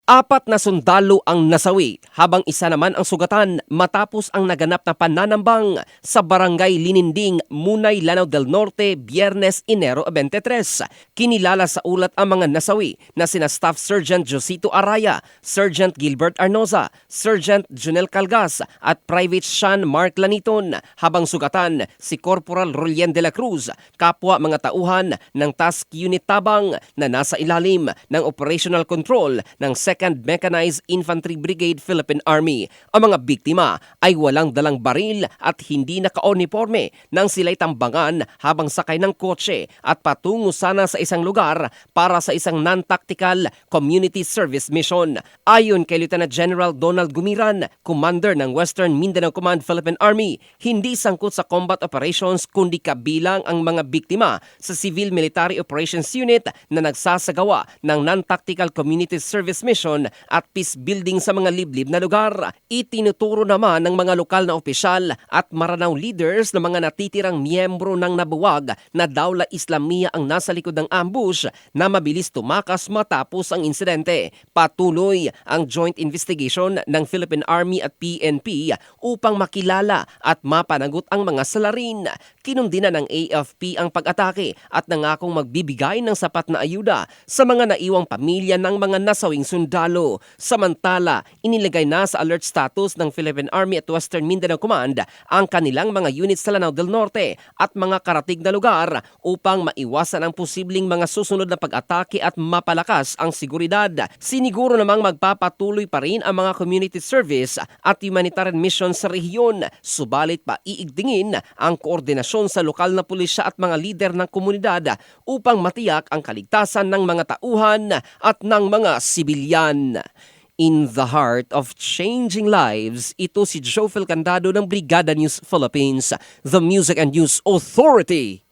Apat na sundalo ang nasawi habang isa naman ang sugatan matapos ang naganap na pananambang sa Barangay Lininding, Munay, Lanao del Norte, Biyernes, Enero 23. Kinilala sa ulat ang mga nasawi na sina Staff Sergeant Josito Araya, Sergeant Gilbert Arnoza, Sergeant Junel Calgas at Private Sean Mark Laniton, habang sugatan si Corporal Rolien de la Cruz, kapwa mga tauhan ng Task Unit Tabang na nasa ilalim ng operational control ng 2nd Mechanized Infantry Brigade Philippine Army. Ang mga biktima ay walang dalang baril at hindi naka-uniforme nang sila'y tambangan habang sakay ng kotse at patungo sana sa isang lugar para sa isang non-tactical community service mission. Ayon kay Lieutenant General Donald Gumiran, Commander ng Western Mindanao Command Philippine Army, hindi sangkot sa combat operations kundi kabilang ang mga biktima sa Civil Military Operations Unit na nagsasagawa ng non-tactical community service mission at peace building sa mga liblib na lugar. Itinuturo naman ng mga lokal na opisyal at maranaw leaders na mga natitirang miyembro ng nabuwag na Dawla Islamiyya ang nasa likod ng ambush na mabilis tumakas matapos ang insidente. Patuloy ang joint investigation ng Philippine Army at PNP upang makilala at mapanagot ang mga salarin. Kinundina ng AFP ang pag-atake at nangakong magbibigay ng sapat na ayuda sa mga naiwang pamilya ng mga nasawing sundalo. Samantala, inilagay na sa alert status ng Philippine Army at Western Mindanao Command ang kanilang mga units sa Lanao del Norte at mga karatig na lugar upang maiwasan ang posibleng mga susunod na pag-atake at mapalakas ang seguridad. Siniguro namang magpapatuloy pa rin ang mga community service at humanitarian mission sa rehiyon, subalit paiigtingin ang koordinasyon sa lokal na pulisya at mga lider ng komunidad upang matiyak ang kaligtasan ng mga tauhan at ng mga sibilyan. In the heart of changing lives, ito si Jofel Candado ng Brigada News Philippines, the Music and News Authority.